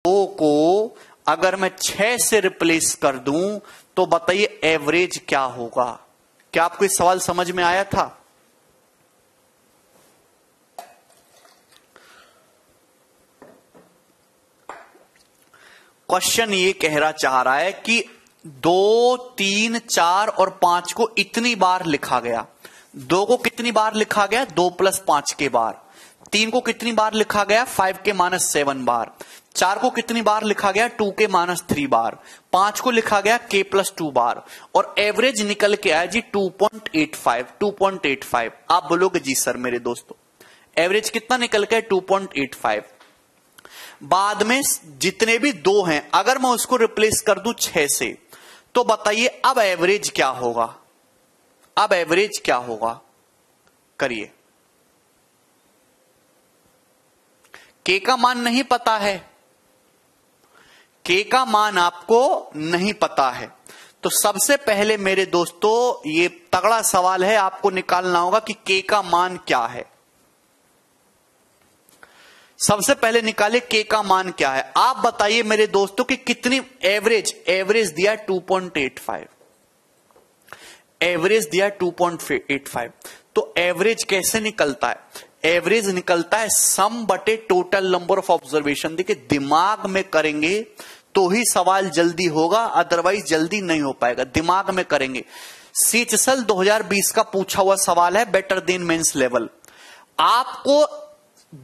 दो को अगर मैं 6 से रिप्लेस कर दूं तो बताइए एवरेज क्या होगा। क्या आपको इस सवाल समझ में आया था? क्वेश्चन ये कहना चाह रहा है कि 2, 3, 4 और 5 को इतनी बार लिखा गया। 2 को कितनी बार लिखा गया? 2 + 5 के बार। 3 को कितनी बार लिखा गया? 5 के -7 बार। 4 को कितनी बार लिखा गया? 2 के -3 बार। 5 को लिखा गया k + 2 बार। और एवरेज निकल के आया जी 2.85। 2.85 आप बोलोगे जी सर मेरे दोस्तों एवरेज कितना निकल के? 2.85। बाद में जितने भी 2 हैं अगर मैं उसको रिप्लेस कर दूं 6 से तो बताइए अब एवरेज क्या होगा? अब एवरेज क्या होगा? करिए। के का मान नहीं पता है, के का मान आपको नहीं पता है तो सबसे पहले मेरे दोस्तों ये तगड़ा सवाल है, आपको निकालना होगा कि के का मान क्या है। सबसे पहले निकाले के का मान क्या है। आप बताइए मेरे दोस्तों कि कितनी एवरेज दिया 2.85, एवरेज दिया 2.85। तो एवरेज कैसे निकलता है? एवरेज निकलता है सम बटे टोटल नंबर ऑफ ऑब्जर्वेशन। देखिए दिमाग में करेंगे तो ही सवाल जल्दी होगा, अदरवाइज जल्दी नहीं हो पाएगा। दिमाग में करेंगे। सीएचएसएल 2020 का पूछा हुआ सवाल है, बेटर देन मेंस लेवल। आपको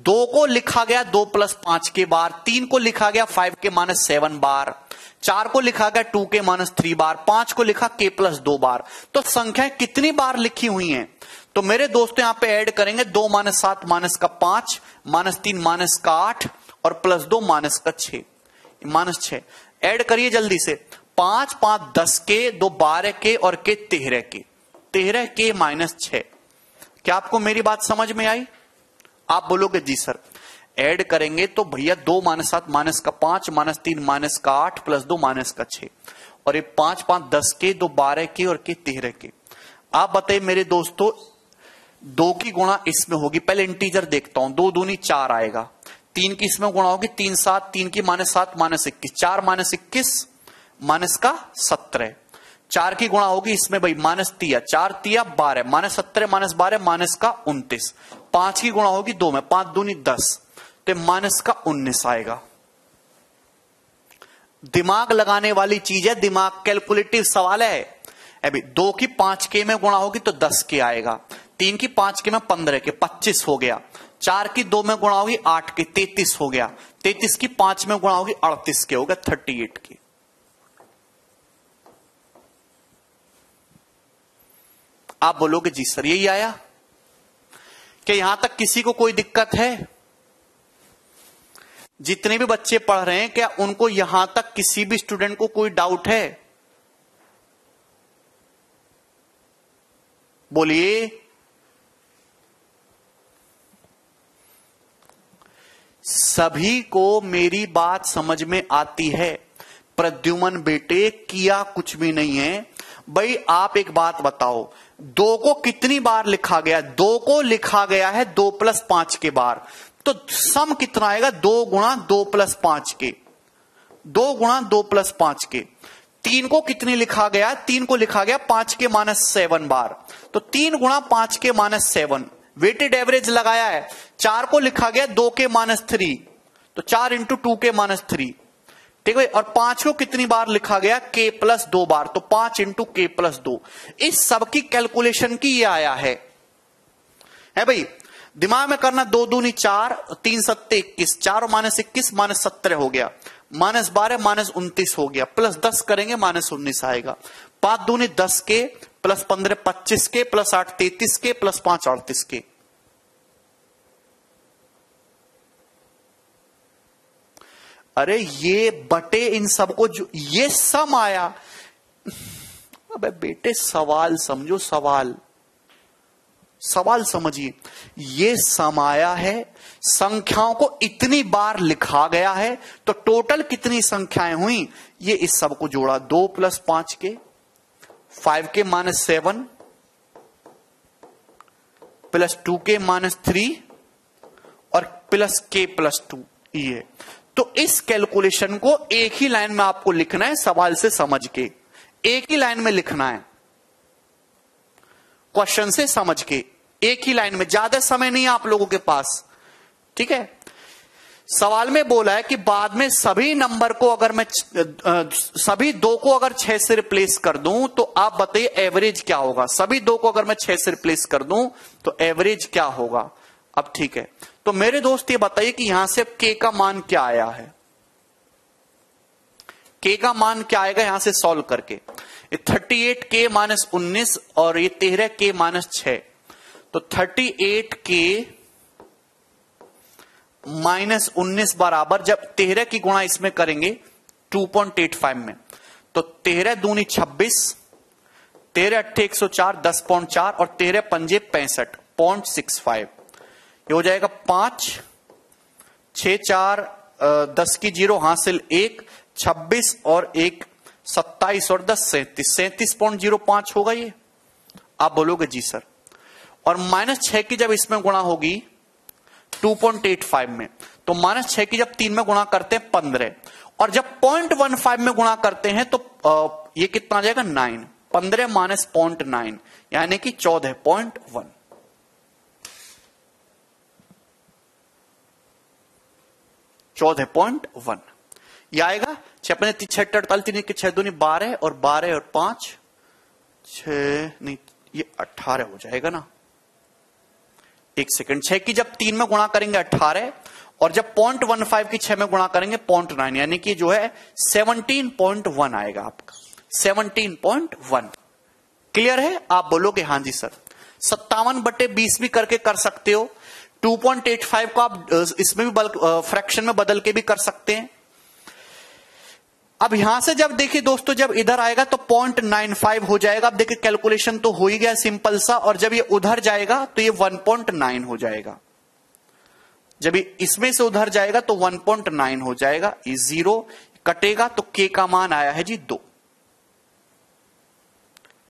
2 को लिखा गया 2 + 5 के बार, 3 को लिखा गया 5 के -7 बार, 4 को लिखा गया 2 के -3 बार, 5 को लिखा k + 2 बार। तो संख्याएं कितनी बार लिखी हुई हैं? तो मेरे दोस्तों यहां पे ऐड करेंगे 2 - 7 - 5 -3 - 8 और +2 -6 -6। ऐड करिए जल्दी से। 5 × 5 = 10 के, 2 = 12 के और के 13 के, 13 के -6। क्या आपको मेरी बात समझ में आई? आप बोलोगे जी सर। ऐड करेंगे तो भैया 2 - 7 - 5 -3 - 8 +2 -6 और ये 5 × 5 = 10 के, 2 = 12 के और के 13 के। आप बताइए मेरे दोस्तों 2 की गुणा इसमें होगी, पहले इंटीजर देखता हूं। 2 दूनी 4 आएगा। 3 की इसमें गुणा होगी 3 × 7, 3 की -7 -21, 4 -21 -17। 4 की गुणा होगी इसमें भाई -3, 4 × 3 = 12 -17 -12 -29। 5 की गुणा होगी 2 में, 5 दूनी 10 तो -19 आएगा। दिमाग लगाने वाली चीज है, दिमाग कैलकुलेटिव सवाल है। अभी 2 की 5 के में गुणा होगी तो 10 के आएगा। 3 की 5 के में 15 के 25 हो गया। 4 की 2 में गुणा होगी 8 के 33 हो गया। 33 की 5 में गुणा होगी 38 के हो गया 38 के। आप बोलोगे जी सर यही आया। क्या यहां तक किसी को कोई दिक्कत है? जितने भी बच्चे पढ़ रहे हैं क्या उनको यहां तक किसी भी स्टूडेंट को कोई डाउट है? बोलिए। सभी को मेरी बात समझ में आती है? प्रद्युमन बेटे किया कुछ भी नहीं है भाई। आप एक बात बताओ 2 को कितनी बार लिखा गया? 2 को लिखा गया है 2 + 5 के बार। तो सम कितना आएगा? 2 × 2 + 5 के, 2 × 2 + 5 के। 3 को कितनी लिखा गया? 3 को लिखा गया 5 के -7 बार। तो 3 × 5 के -7 वेटेड एवरेज लगाया है। 4 को लिखा गया 2 के -3 तो 4 × 2 के -3 ठीक है। और 5 को कितनी बार लिखा गया? k + 2 बार तो 5 × k + 2। इस सब की कैलकुलेशन की ये आया है भाई। दिमाग में करना। 2 दूनी 4, 3 × 7 = 21, 4 - 21 -17 हो गया, -12 -29 हो गया, +10 करेंगे -19 आएगा। 5 दूनी 10 के, +15 25 के, +8 33 के, +5 38 के। अरे ये बटे इन सबको जो ये सम आया। अबे बेटे सवाल समझो, सवाल समझिए। ये सम आया है, संख्याओं को इतनी बार लिखा गया है तो टोटल कितनी संख्याएं हुई ये इस सब को जोड़ा। 2 + 5 के, 5 के -7 +2 के -3 और +k + 2 ये। तो इस कैलकुलेशन को एक ही लाइन में आपको लिखना है, सवाल से समझ के एक ही लाइन में लिखना है, क्वेश्चन से समझ के एक ही लाइन में, ज्यादा समय नहीं है आप लोगों के पास। ठीक है, सवाल में बोला है कि बाद में सभी नंबर को अगर मैं सभी दो को अगर 6 से रिप्लेस कर दूं तो आप बताइए एवरेज क्या होगा। सभी दो को अगर मैं 6 से रिप्लेस कर दूं तो एवरेज क्या होगा। अब ठीक है, तो मेरे दोस्त ये बताइए कि यहां से के का मान क्या आया है, के का मान क्या आएगा यहां से सॉल्व करके। 38k माइनस 19 और ये 13k माइनस 6, तो 38k माइनस 19 बराबर, जब 13 की गुणा इसमें करेंगे 2.85 में, तो 13 दूनी 26, 13 अट्ठे 104, 10.4 और 13 पंजे 65.65, ये हो जाएगा 5, 6 4 10 की 0 हासिल 1, 26 और 1 27 और 10 37.05 होगा ये। आप बोलोगे जी सर, और माइनस 6 की जब इसमें गुणा होगी 2.85 में, तो माइनस 6 की जब 3 में गुणा करते हैं 15, और जब 0.15 में गुणा करते हैं तो ये कितना आ जाएगा 9, 15 माइनस 0.9 यानी कि 14.1। 14.1 ये आएगा। 6 48 3 के 6 दूनी 12 और 12 और 5 6 नहीं, ये 18 हो जाएगा ना। एक सेकंड, 6 की जब 3 में गुणा करेंगे 18, और जब 0.15 की 6 में गुणा करेंगे 0.9 यानी कि जो है 17.1 आएगा आपका, 17.1। क्लियर है? आप बोलोगे हां जी सर। 57/20 भी करके कर सकते हो, 2.85 को आप इसमें भी फ्रैक्शन में बदल के भी कर सकते हैं। अब यहां से जब देखिए दोस्तों, जब इधर आएगा तो 0.95 हो जाएगा। अब देखिए कैलकुलेशन तो हो ही गया सिंपल सा, और जब ये उधर जाएगा तो ये 1.9 हो जाएगा। जब ये इसमें से उधर जाएगा तो 1.9 हो जाएगा। ये 0 कटेगा तो के का मान आया है जी 2,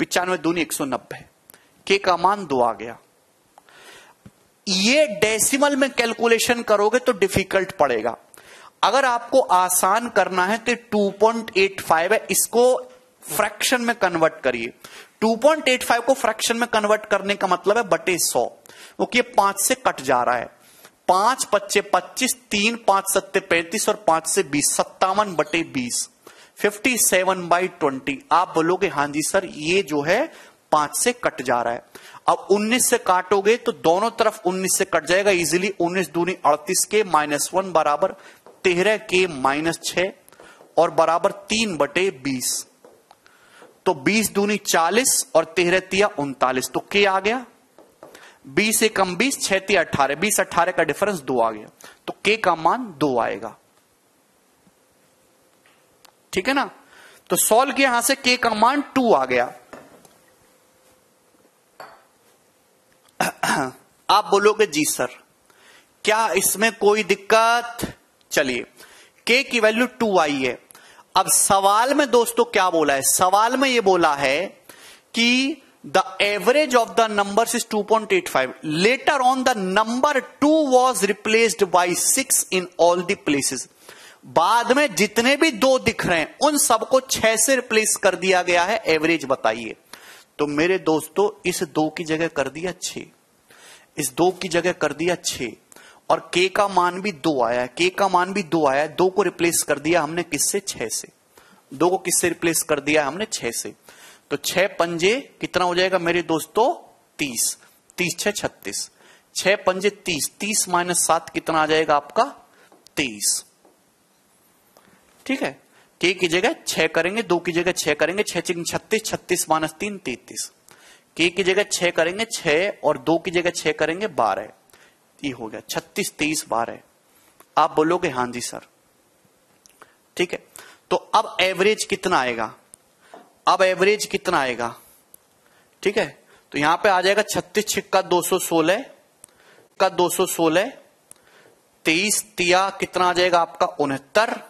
95 दूनी 190, के का मान 2 आ गया। ये डेसिमल में कैलकुलेशन करोगे तो डिफिकल्ट पड़ेगा। अगर आपको आसान करना है तो 2.85 है, इसको फ्रैक्शन में कन्वर्ट करिए। 2.85 को फ्रैक्शन में कन्वर्ट करने का मतलब है बटे 100, क्योंकि 5 से कट जा रहा है। 5 पच्चे 25, 3 5 सत्ते 35 और 5 से 20, 57/20, 57/20। आप बोलोगे हां जी सर, ये जो है 5 से कट जा रहा है। अब 19 से काटोगे तो दोनों तरफ 19 से कट जाएगा इजीली। 19 दूनी 38 के -1 बराबर 13 के -6 और बराबर 3/20, तो 20 दूनी 40 और 13 तिया 39, तो के आ गया 20 से कम 20, 6 तिया 18, 20 18 का डिफरेंस 2 आ गया, तो के का मान 2 आएगा। ठीक है ना? तो सॉल्व किया, यहां से के का मान 2 आ गया। आप बोलोगे जी सर क्या इसमें कोई दिक्कत? चलिए, के की वैल्यू 2 आई है। अब सवाल में दोस्तों क्या बोला है? सवाल में ये बोला है कि the average of the numbers is 2.85, later on the number 2 was replaced by 6 in all the places. बाद में जितने भी 2 दिख रहे हैं उन सबको 6 से रिप्लेस कर दिया गया है, एवरेज बताइए। तो मेरे दोस्तों इस 2 की जगह कर दिया 6, इस 2 की जगह कर दिया 6, और के का मान भी 2 आया है, के का मान भी 2 आया है। 2 को रिप्लेस कर दिया हमने किससे? 6 से। 2 को किससे रिप्लेस कर दिया हमने? 6 से। तो 6 पंजे कितना हो जाएगा मेरे दोस्तों? 30, 30 6 36, 6 पंजे 30, 30 माइनस 7 कितना आ जाएगा आपका? 23। ठीक है, के की जगह 6 करेंगे, 2 की जगह 6 करेंगे, 6 6 36, 36 माइनस 3 33, के की जगह 6 करेंगे 6 और 2 की जगह 6 करेंगे 12, ये हो गया 36 23 12। आप बोलोगे हां जी सर। ठीक है, तो अब एवरेज कितना आएगा? अब एवरेज कितना आएगा? ठीक है, तो यहां पे आ जाएगा 36 छिक्का 216 का 216, 23 तिया कितना आ जाएगा आपका? 69,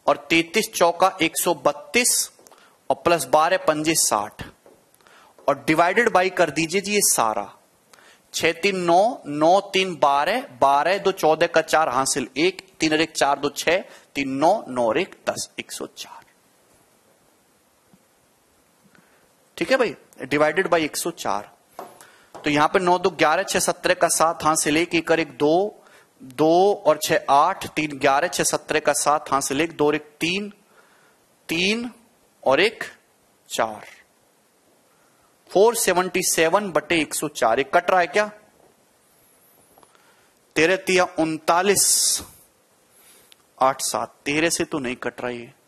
और 33 चौका 132 और प्लस 12 पंजे 60, और डिवाइडेड बाई कर दीजिए जी ये सारा। 6 3 9, 9 3 12, 12 2 14 का 4 हासिल 1, 3 और 1 4, 2 6, 3 9, 9 और 1 10, 104। ठीक है भाई, डिवाइडेड बाई 104। तो यहां पे 9 2 11, 6 17 का 7, हां से लेके 1 और 1 2, 2 और 6 8, 3 11, 6 17 का 7, हां से लेके 2 और 1 3, 3 और 1 4, 477 बटे 104। एक कट रहा है क्या? 13 3 39, 8 7, 13 से तो नहीं कट रहा है।